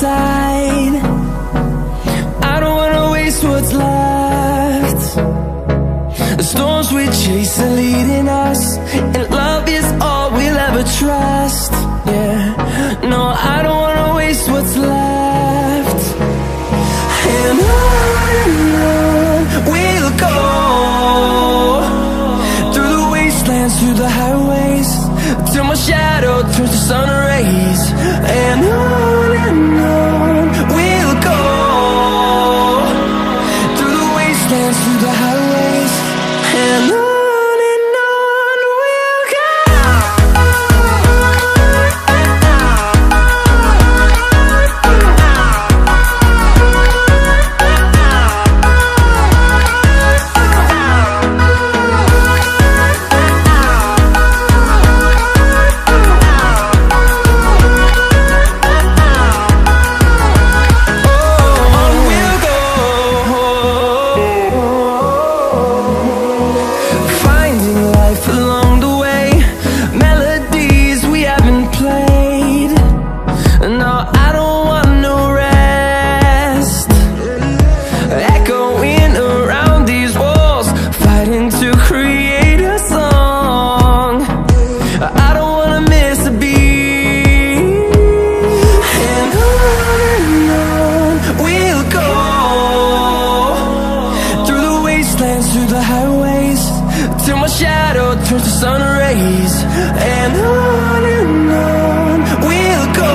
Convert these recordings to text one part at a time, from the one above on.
side. I don't wanna waste what's left. The storms we chase are leading us, and love is all we'll ever trust. Yeah, no, I don't wanna waste what's left. And on we'll go, through the wastelands, through the highways, till my shadow turns to sun rays. And on we'll go, through the wastelands, through the highways, and on we'll go. Through the highways, till my shadow turns to sun rays. And on we'll go,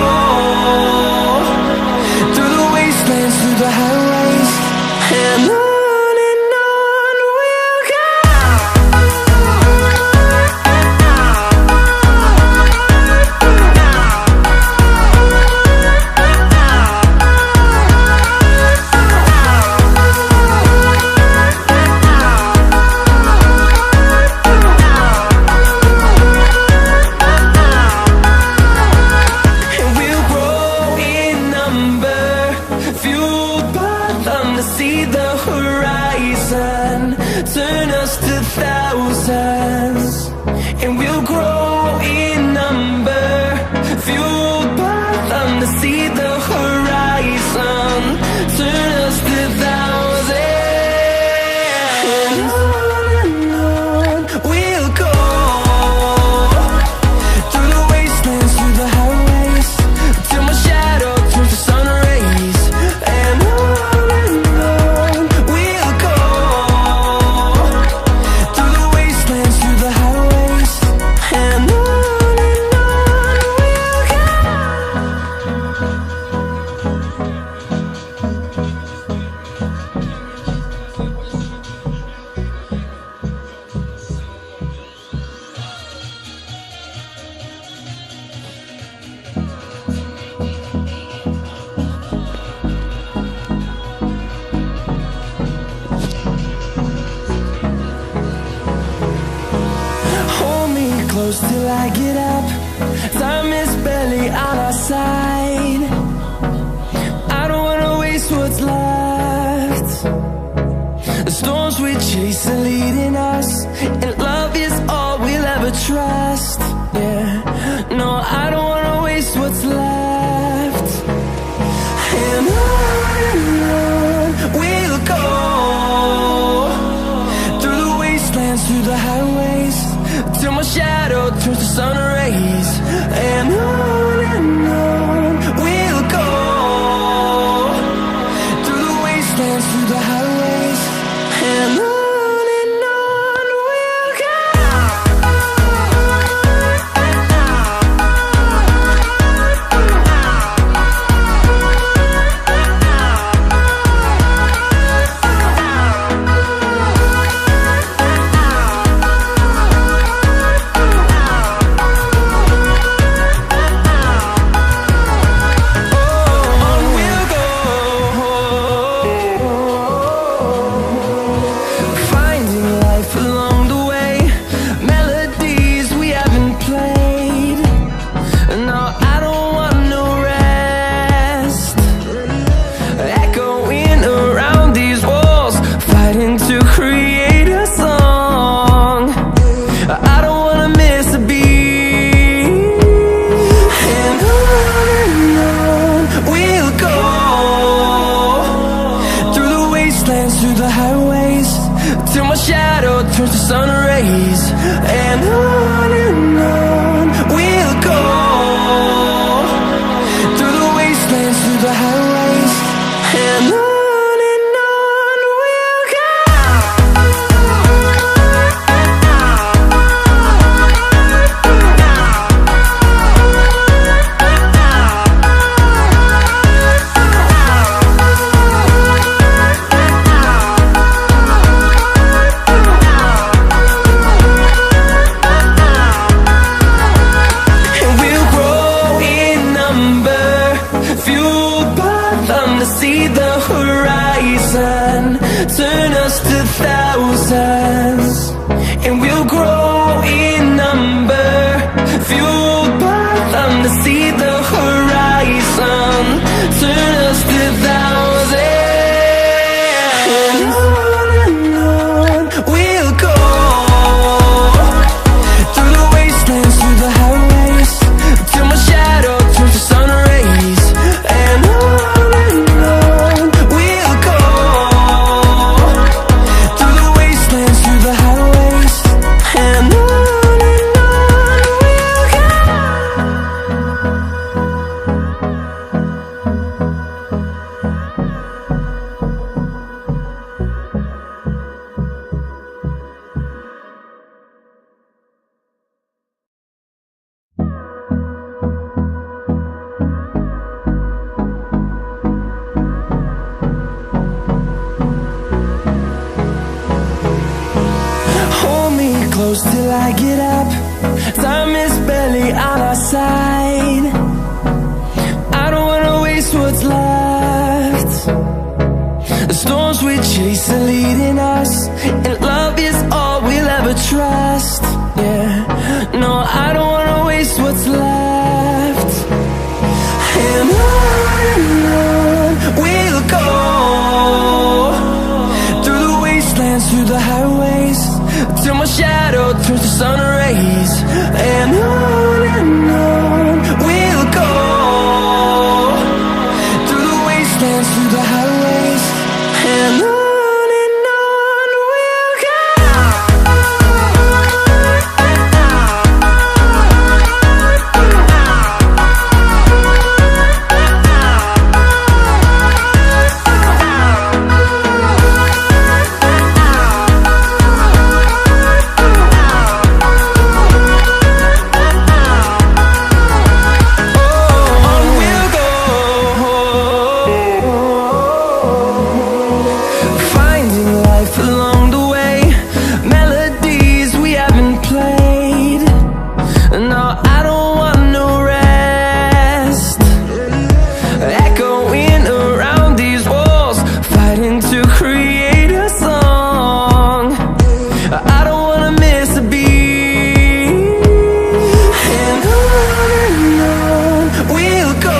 through the wastelands, through the highways, and on we'll go. See the horizon turn us to thousands, and we'll grow in number, fueled by them. To see the horizon turn us to thousands, and on we'll go, through the wastelands, through the highways, till my shadow turns to sun rays. And close till I get up, time is barely on our side. I don't wanna waste what's left. The storms we chase are leading us, and love is all we'll ever trust. Yeah, no, I don't wanna waste what's left. And on we'll go, through the wastelands, through the highways, till my shadow turns to sun rays. And on we'll go, through the wastelands, through the highways, and on we'll go. through the highways, till my shadow turns to sun rays. And on we'll go, through the wastelands, through the highways. And on we'll go. Turn us to thousands, and we'll grow in number, fueled by them to see the horizon. Turn us to thousands, and on we'll go, through the wastelands, through the highways, till my shadow turns to sun rays. And on we'll go, through the wastelands, through the highways. And on we'll go. Hold me close till I get up. Time is barely on our side. I don't wanna waste what's left. The storms we chase are leading us, and love is all we'll ever trust. Yeah, no, I don't wanna waste what's left. And on we'll go, through the wastelands, through the highways, till my shadow turns to sun rays. And on we'll go, through the wastelands, through the highways. And on we'll go.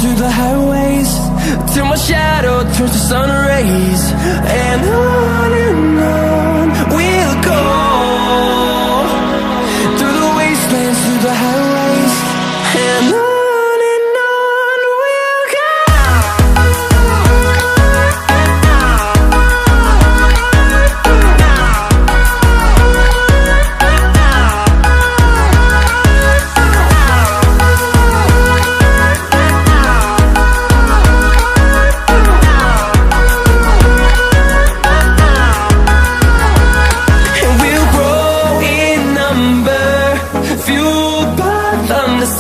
Through the highways, till my shadow turns to sun rays. And on we'll go, through the wastelands, through the highways. And on we'll go.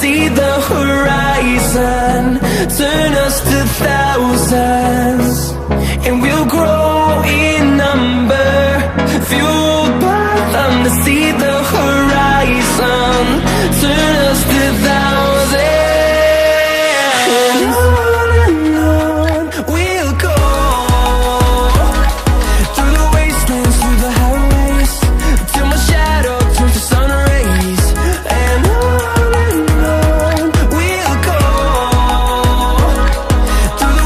See the horizon, turn us to thousands, and we'll grow in number, fueled by them to see the horizon. Turn us to thousands, and on we'll go, through the wastelands, through the highways, till my shadow turns to sun rays. And on we'll go, through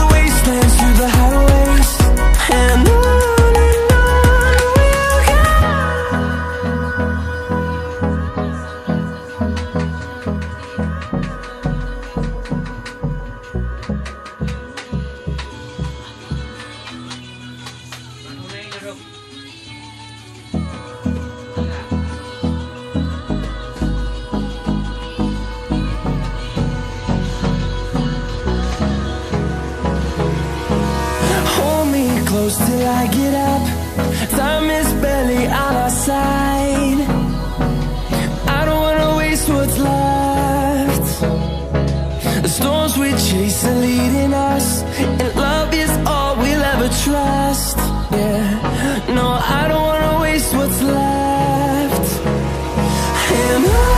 close till I get up. Time is barely on our side. I don't wanna waste what's left. The storms we chase are leading us, and love is all we'll ever trust. Yeah, no, I don't wanna waste what's left. And